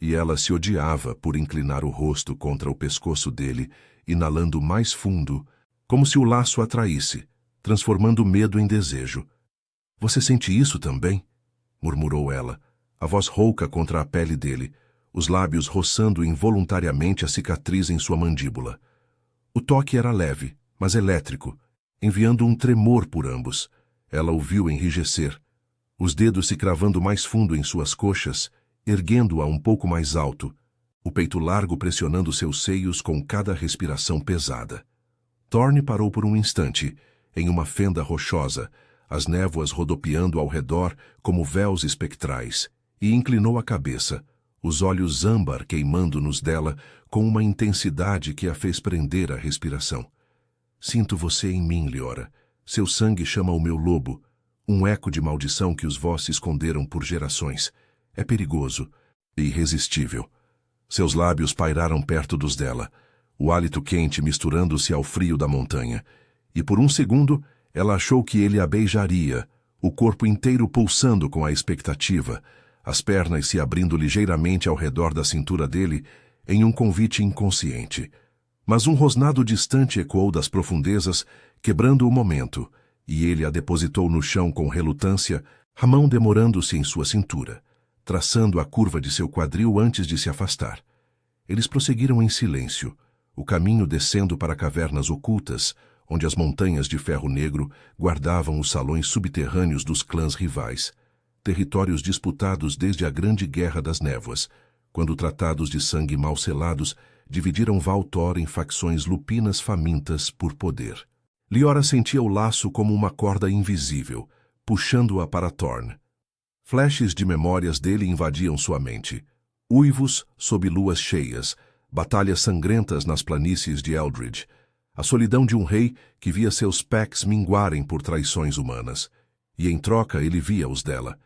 e ela se odiava por inclinar o rosto contra o pescoço dele, inalando mais fundo, como se o laço atraísse, transformando o medo em desejo. Você sente isso também? Murmurou ela, a voz rouca contra a pele dele, os lábios roçando involuntariamente a cicatriz em sua mandíbula. O toque era leve, mas elétrico, enviando um tremor por ambos. Ela o viu enrijecer, os dedos se cravando mais fundo em suas coxas, erguendo-a um pouco mais alto, o peito largo pressionando seus seios com cada respiração pesada. Thorne parou por um instante, em uma fenda rochosa, as névoas rodopiando ao redor como véus espectrais, e inclinou a cabeça, os olhos âmbar queimando nos dela com uma intensidade que a fez prender a respiração. Sinto você em mim, Liora. Seu sangue chama o meu lobo, um eco de maldição que os vós esconderam por gerações. É perigoso e irresistível. Seus lábios pairaram perto dos dela, o hálito quente misturando-se ao frio da montanha, e por um segundo ela achou que ele a beijaria, o corpo inteiro pulsando com a expectativa, as pernas se abrindo ligeiramente ao redor da cintura dele em um convite inconsciente. Mas um rosnado distante ecoou das profundezas, quebrando o momento, e ele a depositou no chão com relutância, a mão demorando-se em sua cintura, traçando a curva de seu quadril antes de se afastar. Eles prosseguiram em silêncio, o caminho descendo para cavernas ocultas, onde as montanhas de ferro negro guardavam os salões subterrâneos dos clãs rivais, territórios disputados desde a Grande Guerra das Névoas, quando tratados de sangue mal selados dividiram Val Thor em facções lupinas famintas por poder. Liora sentia o laço como uma corda invisível, puxando-a para Thorne. Flashes de memórias dele invadiam sua mente. Uivos sob luas cheias, batalhas sangrentas nas planícies de Eldridge, a solidão de um rei que via seus packs minguarem por traições humanas. E em troca ele via os dela.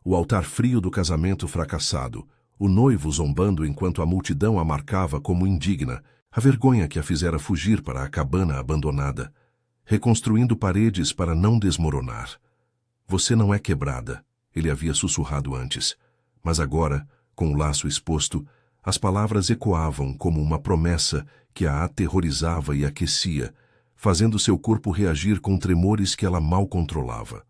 o altar frio do casamento fracassado, o noivo zombando enquanto a multidão a marcava como indigna, a vergonha que a fizera fugir para a cabana abandonada, reconstruindo paredes para não desmoronar. Você não é quebrada, ele havia sussurrado antes, mas agora, com o laço exposto, as palavras ecoavam como uma promessa que a aterrorizava e aquecia, fazendo seu corpo reagir com tremores que ela mal controlava.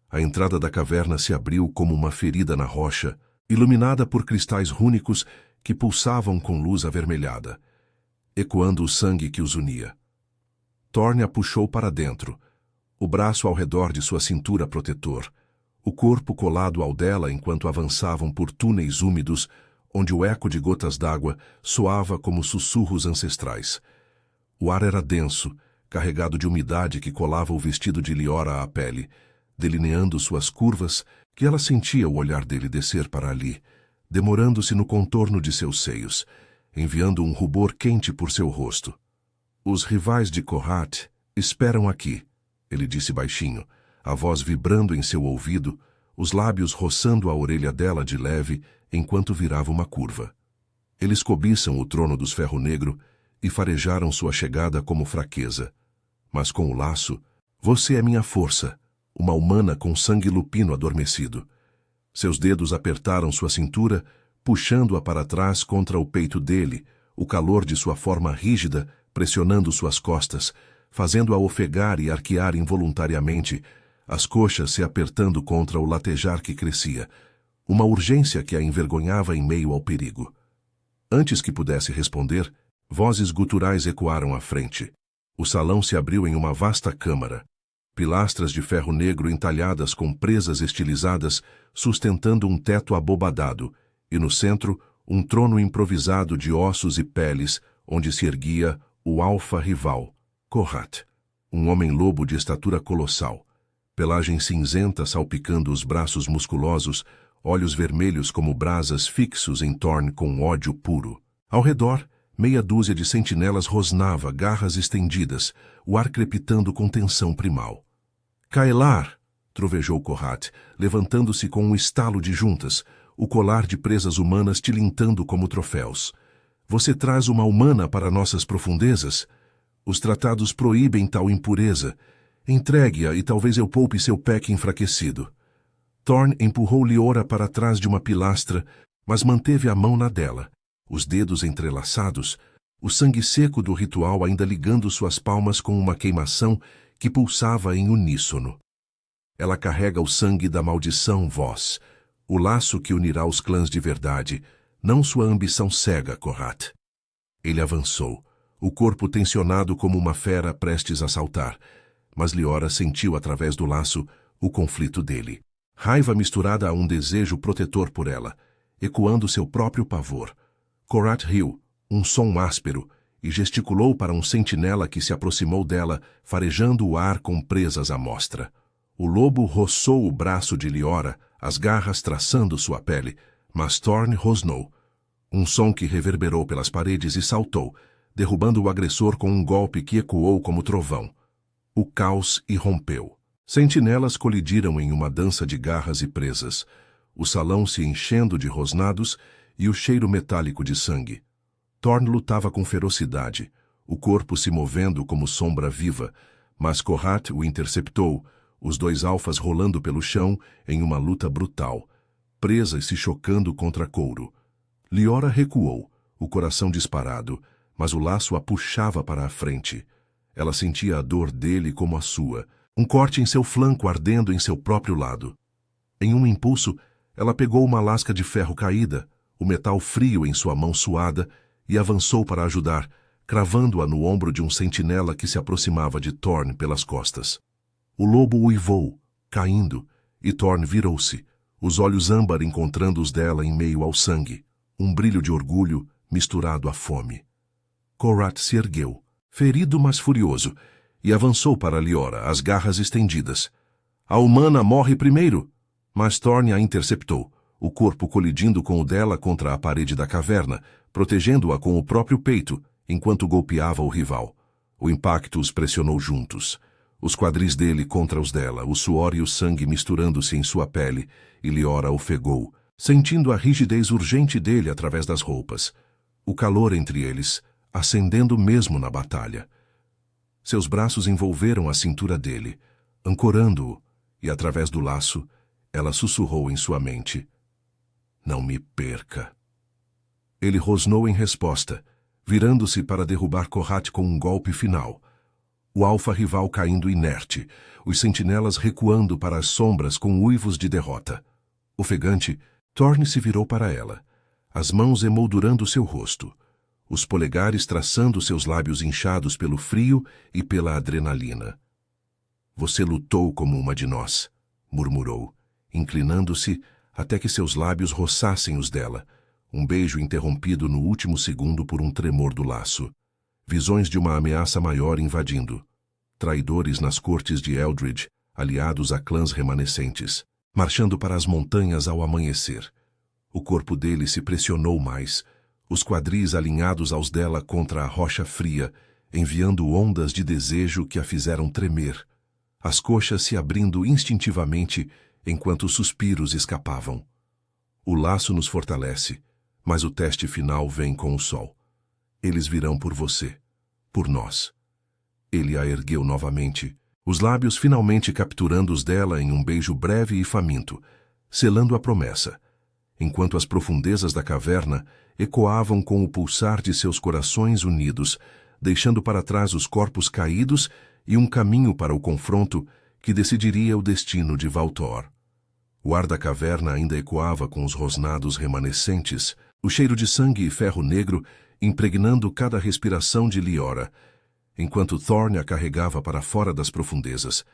A entrada da caverna se abriu como uma ferida na rocha, iluminada por cristais rúnicos que pulsavam com luz avermelhada, ecoando o sangue que os unia. Thorne a puxou para dentro, o braço ao redor de sua cintura protetor, o corpo colado ao dela enquanto avançavam por túneis úmidos, onde o eco de gotas d'água soava como sussurros ancestrais. O ar era denso, carregado de umidade que colava o vestido de Liora à pele, delineando suas curvas, que ela sentia o olhar dele descer para ali, demorando-se no contorno de seus seios, enviando um rubor quente por seu rosto. Os rivais de Kohat esperam aqui, ele disse baixinho, a voz vibrando em seu ouvido, os lábios roçando a orelha dela de leve enquanto virava uma curva. Eles cobiçam o trono dos Ferro Negro e farejaram sua chegada como fraqueza. Mas com o laço, você é minha força, uma humana com sangue lupino adormecido. Seus dedos apertaram sua cintura, puxando-a para trás contra o peito dele, o calor de sua forma rígida pressionando suas costas, fazendo-a ofegar e arquear involuntariamente, as coxas se apertando contra o latejar que crescia, uma urgência que a envergonhava em meio ao perigo. Antes que pudesse responder, vozes guturais ecoaram à frente. O salão se abriu em uma vasta câmara, pilastras de ferro negro entalhadas com presas estilizadas sustentando um teto abobadado, e no centro, um trono improvisado de ossos e peles, onde se erguia o alfa rival, Kohat, um homem-lobo de estatura colossal, pelagem cinzenta salpicando os braços musculosos, olhos vermelhos como brasas fixos em Thorne com ódio puro. Ao redor, meia dúzia de sentinelas rosnava, garras estendidas, o ar crepitando com tensão primal. Kaelar! Trovejou Kohat, levantando-se com um estalo de juntas, o colar de presas humanas tilintando como troféus. Você traz uma humana para nossas profundezas? Os tratados proíbem tal impureza. Entregue-a e talvez eu poupe seu peque enfraquecido. Thorne empurrou Liora para trás de uma pilastra, mas manteve a mão na dela, os dedos entrelaçados, o sangue seco do ritual ainda ligando suas palmas com uma queimação que pulsava em uníssono. Ela carrega o sangue da maldição, vós, o laço que unirá os clãs de verdade, não sua ambição cega, Kohat. Ele avançou, o corpo tensionado como uma fera prestes a saltar, mas Liora sentiu através do laço o conflito dele. Raiva misturada a um desejo protetor por ela, ecoando seu próprio pavor. Kohat riu, um som áspero, e gesticulou para um sentinela que se aproximou dela, farejando o ar com presas à mostra. O lobo roçou o braço de Liora, as garras traçando sua pele, mas Thorne rosnou. Um som que reverberou pelas paredes e saltou, derrubando o agressor com um golpe que ecoou como trovão. O caos irrompeu. Sentinelas colidiram em uma dança de garras e presas, o salão se enchendo de rosnados e o cheiro metálico de sangue. Thorne lutava com ferocidade, o corpo se movendo como sombra viva, mas Kohat o interceptou, os dois alfas rolando pelo chão em uma luta brutal, presas se chocando contra couro. Liora recuou, o coração disparado, mas o laço a puxava para a frente. Ela sentia a dor dele como a sua, um corte em seu flanco ardendo em seu próprio lado. Em um impulso, ela pegou uma lasca de ferro caída, o metal frio em sua mão suada, e avançou para ajudar, cravando-a no ombro de um sentinela que se aproximava de Thorne pelas costas. O lobo uivou, caindo, e Thorne virou-se, os olhos âmbar encontrando os dela em meio ao sangue, um brilho de orgulho misturado à fome. Kohat se ergueu, ferido mas furioso, e avançou para Liora, as garras estendidas. A humana morre primeiro, mas Thorne a interceptou, o corpo colidindo com o dela contra a parede da caverna, protegendo-a com o próprio peito, enquanto golpeava o rival. O impacto os pressionou juntos. Os quadris dele contra os dela, o suor e o sangue misturando-se em sua pele, e Liora ofegou, sentindo a rigidez urgente dele através das roupas, o calor entre eles, acendendo mesmo na batalha. Seus braços envolveram a cintura dele, ancorando-o, e através do laço, ela sussurrou em sua mente: "Não me perca." Ele rosnou em resposta, virando-se para derrubar Kohat com um golpe final. O alfa-rival caindo inerte, os sentinelas recuando para as sombras com uivos de derrota. Ofegante, Thorne se virou para ela, as mãos emoldurando seu rosto, os polegares traçando seus lábios inchados pelo frio e pela adrenalina. "Você lutou como uma de nós", murmurou, inclinando-se até que seus lábios roçassem os dela, um beijo interrompido no último segundo por um tremor do laço. Visões de uma ameaça maior invadindo. Traidores nas cortes de Eldred, aliados a clãs remanescentes, marchando para as montanhas ao amanhecer. O corpo dele se pressionou mais, os quadris alinhados aos dela contra a rocha fria, enviando ondas de desejo que a fizeram tremer, as coxas se abrindo instintivamente enquanto os suspiros escapavam. O laço nos fortalece, mas o teste final vem com o sol. Eles virão por você, por nós. Ele a ergueu novamente, os lábios finalmente capturando os dela em um beijo breve e faminto, selando a promessa, enquanto as profundezas da caverna ecoavam com o pulsar de seus corações unidos, deixando para trás os corpos caídos e um caminho para o confronto que decidiria o destino de Valtor. O ar da caverna ainda ecoava com os rosnados remanescentes, o cheiro de sangue e ferro negro impregnando cada respiração de Liora, enquanto Thorne a carregava para fora das profundezas,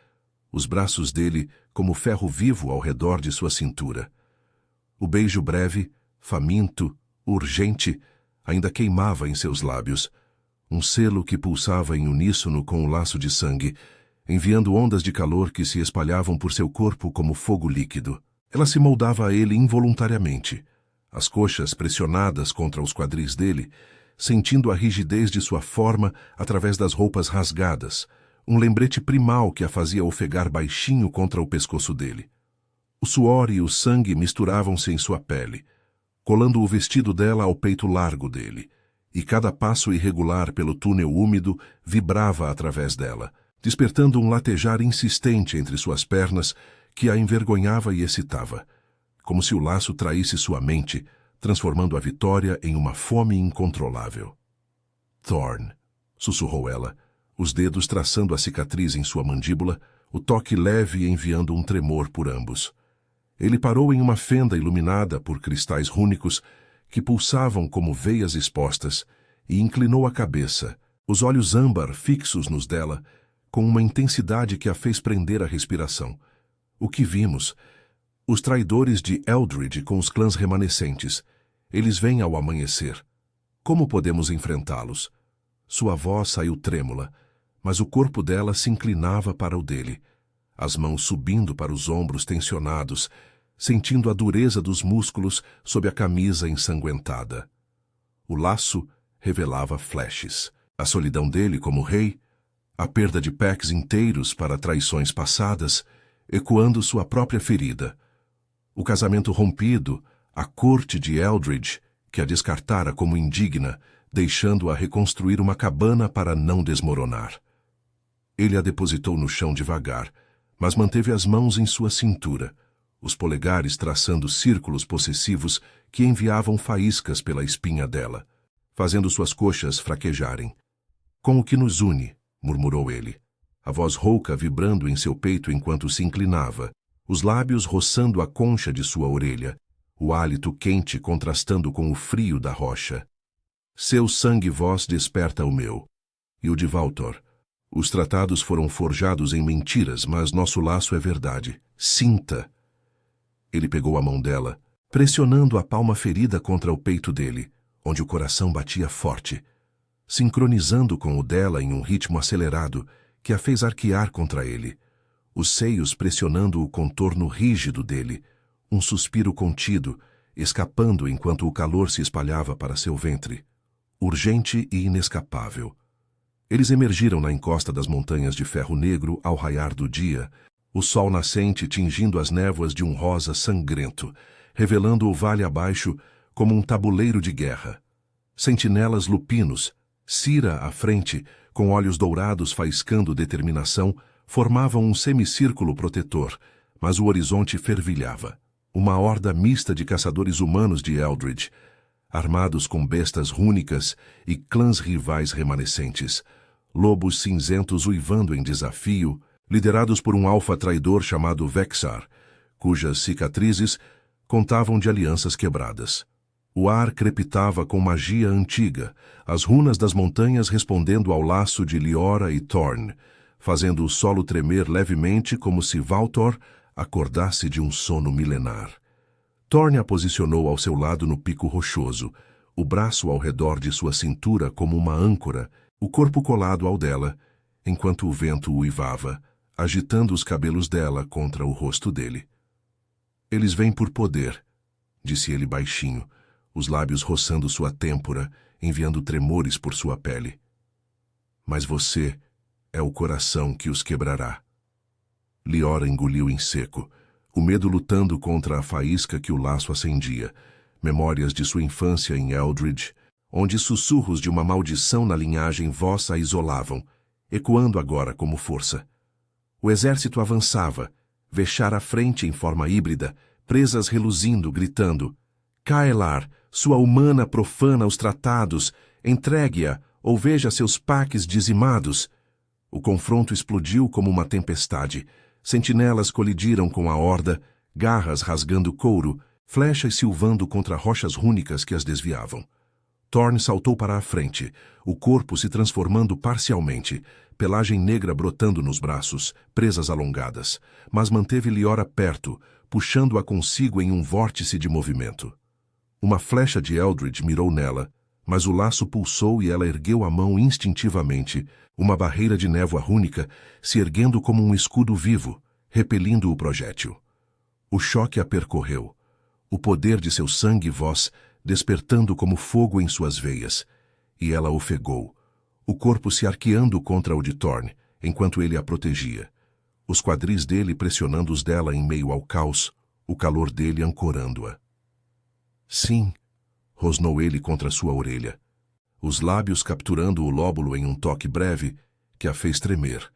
os braços dele como ferro vivo ao redor de sua cintura. O beijo breve, faminto, urgente, ainda queimava em seus lábios, um selo que pulsava em uníssono com o laço de sangue, enviando ondas de calor que se espalhavam por seu corpo como fogo líquido. Ela se moldava a ele involuntariamente, as coxas pressionadas contra os quadris dele, sentindo a rigidez de sua forma através das roupas rasgadas, um lembrete primal que a fazia ofegar baixinho contra o pescoço dele. O suor e o sangue misturavam-se em sua pele, colando o vestido dela ao peito largo dele, e cada passo irregular pelo túnel úmido vibrava através dela, despertando um latejar insistente entre suas pernas que a envergonhava e excitava, como se o laço traísse sua mente, transformando a vitória em uma fome incontrolável. "Thorne", sussurrou ela, os dedos traçando a cicatriz em sua mandíbula, o toque leve enviando um tremor por ambos. Ele parou em uma fenda iluminada por cristais rúnicos que pulsavam como veias expostas e inclinou a cabeça, os olhos âmbar fixos nos dela, com uma intensidade que a fez prender a respiração. "O que vimos? Os traidores de Eldred com os clãs remanescentes. Eles vêm ao amanhecer. Como podemos enfrentá-los?" Sua voz saiu trêmula, mas o corpo dela se inclinava para o dele, as mãos subindo para os ombros tensionados, sentindo a dureza dos músculos sob a camisa ensanguentada. O laço revelava flashes, a solidão dele como rei, a perda de packs inteiros para traições passadas, ecoando sua própria ferida, o casamento rompido, a corte de Eldred, que a descartara como indigna, deixando-a reconstruir uma cabana para não desmoronar. Ele a depositou no chão devagar, mas manteve as mãos em sua cintura, os polegares traçando círculos possessivos que enviavam faíscas pela espinha dela, fazendo suas coxas fraquejarem. "Com o que nos une", murmurou ele, a voz rouca vibrando em seu peito enquanto se inclinava, os lábios roçando a concha de sua orelha, o hálito quente contrastando com o frio da rocha. "Seu sangue voz desperta o meu, e o de Valtor. Os tratados foram forjados em mentiras, mas nosso laço é verdade. Sinta." Ele pegou a mão dela, pressionando a palma ferida contra o peito dele, onde o coração batia forte, sincronizando com o dela em um ritmo acelerado que a fez arquear contra ele, os seios pressionando o contorno rígido dele, um suspiro contido, escapando enquanto o calor se espalhava para seu ventre, urgente e inescapável. Eles emergiram na encosta das montanhas de ferro negro ao raiar do dia, o sol nascente tingindo as névoas de um rosa sangrento, revelando o vale abaixo como um tabuleiro de guerra. Sentinelas lupinos, Cira à frente, com olhos dourados faiscando determinação, formavam um semicírculo protetor, mas o horizonte fervilhava. Uma horda mista de caçadores humanos de Eldred, armados com bestas rúnicas e clãs rivais remanescentes, lobos cinzentos uivando em desafio, liderados por um alfa traidor chamado Vexar, cujas cicatrizes contavam de alianças quebradas. O ar crepitava com magia antiga, as runas das montanhas respondendo ao laço de Liora e Thorn, fazendo o solo tremer levemente como se Valtor acordasse de um sono milenar. Thorn a posicionou ao seu lado no pico rochoso, o braço ao redor de sua cintura como uma âncora, o corpo colado ao dela, enquanto o vento uivava, agitando os cabelos dela contra o rosto dele. Eles vêm por poder, disse ele baixinho, os lábios roçando sua têmpora, enviando tremores por sua pele. Mas você é o coração que os quebrará. Liora engoliu em seco, o medo lutando contra a faísca que o laço acendia, memórias de sua infância em Eldred, onde sussurros de uma maldição na linhagem vossa a isolavam, ecoando agora como força. O exército avançava, Vexar à frente em forma híbrida, presas reluzindo, gritando: Caelar, sua humana profana os tratados, entregue-a, ou veja seus paques dizimados. O confronto explodiu como uma tempestade. Sentinelas colidiram com a horda, garras rasgando couro, flechas silvando contra rochas rúnicas que as desviavam. Thorn saltou para a frente, o corpo se transformando parcialmente, pelagem negra brotando nos braços, presas alongadas, mas manteve Liora perto, puxando-a consigo em um vórtice de movimento. Uma flecha de Eldred mirou nela, mas o laço pulsou e ela ergueu a mão instintivamente, uma barreira de névoa rúnica se erguendo como um escudo vivo, repelindo o projétil. O choque a percorreu, o poder de seu sangue e voz despertando como fogo em suas veias, e ela ofegou, o corpo se arqueando contra o de Thorn, enquanto ele a protegia, os quadris dele pressionando os dela em meio ao caos, o calor dele ancorando-a. Sim, rosnou ele contra sua orelha, os lábios capturando o lóbulo em um toque breve que a fez tremer,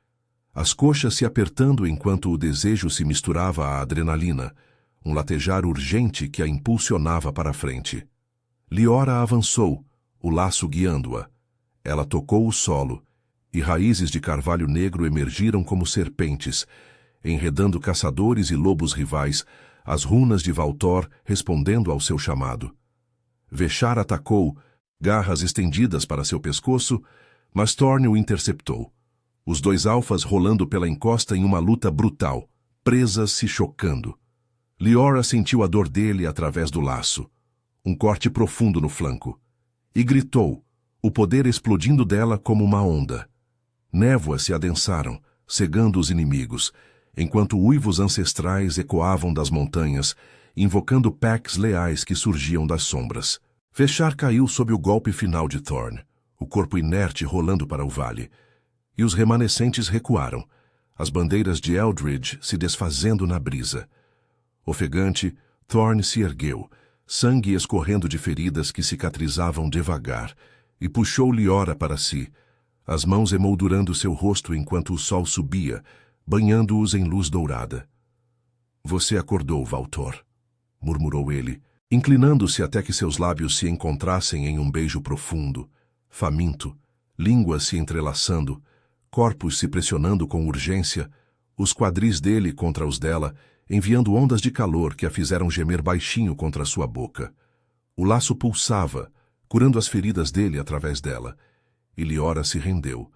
as coxas se apertando enquanto o desejo se misturava à adrenalina, um latejar urgente que a impulsionava para a frente. Liora avançou, o laço guiando-a. Ela tocou o solo, e raízes de carvalho negro emergiram como serpentes, enredando caçadores e lobos rivais, as runas de Valtor respondendo ao seu chamado. Vexar atacou, garras estendidas para seu pescoço, mas Thorn o interceptou. Os dois alfas rolando pela encosta em uma luta brutal, presas se chocando. Liora sentiu a dor dele através do laço, um corte profundo no flanco, e gritou, o poder explodindo dela como uma onda. Névoas se adensaram, cegando os inimigos, enquanto uivos ancestrais ecoavam das montanhas, invocando packs leais que surgiam das sombras. Vexar caiu sob o golpe final de Thorn, o corpo inerte rolando para o vale, e os remanescentes recuaram, as bandeiras de Eldred se desfazendo na brisa. Ofegante, Thorn se ergueu, sangue escorrendo de feridas que cicatrizavam devagar, e puxou Liora para si, as mãos emoldurando seu rosto enquanto o sol subia, banhando-os em luz dourada. Você acordou, Valtor, murmurou ele, inclinando-se até que seus lábios se encontrassem em um beijo profundo, faminto, línguas se entrelaçando, corpos se pressionando com urgência, os quadris dele contra os dela, enviando ondas de calor que a fizeram gemer baixinho contra sua boca. O laço pulsava, curando as feridas dele através dela, e Liora se rendeu,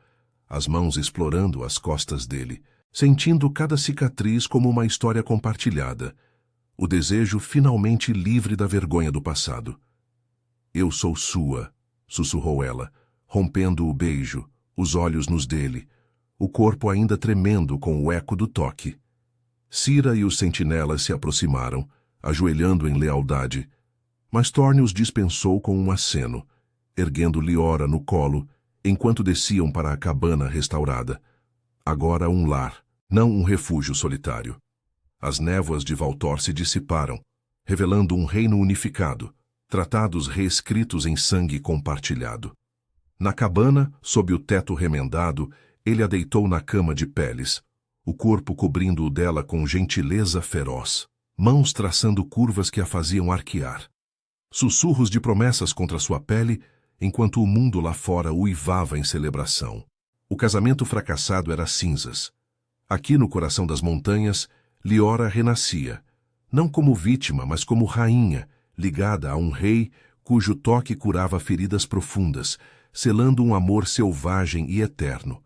as mãos explorando as costas dele, sentindo cada cicatriz como uma história compartilhada, o desejo finalmente livre da vergonha do passado. Eu sou sua, sussurrou ela, rompendo o beijo, os olhos nos dele, o corpo ainda tremendo com o eco do toque. Cira e os sentinelas se aproximaram, ajoelhando em lealdade, mas Thorn os dispensou com um aceno, erguendo Liora no colo, enquanto desciam para a cabana restaurada. Agora um lar, não um refúgio solitário. As névoas de Valtor se dissiparam, revelando um reino unificado, tratados reescritos em sangue compartilhado. Na cabana, sob o teto remendado, ele a deitou na cama de peles, o corpo cobrindo-o dela com gentileza feroz, mãos traçando curvas que a faziam arquear. Sussurros de promessas contra sua pele, enquanto o mundo lá fora uivava em celebração. O casamento fracassado era cinzas. Aqui no coração das montanhas, Liora renascia, não como vítima, mas como rainha, ligada a um rei cujo toque curava feridas profundas, selando um amor selvagem e eterno,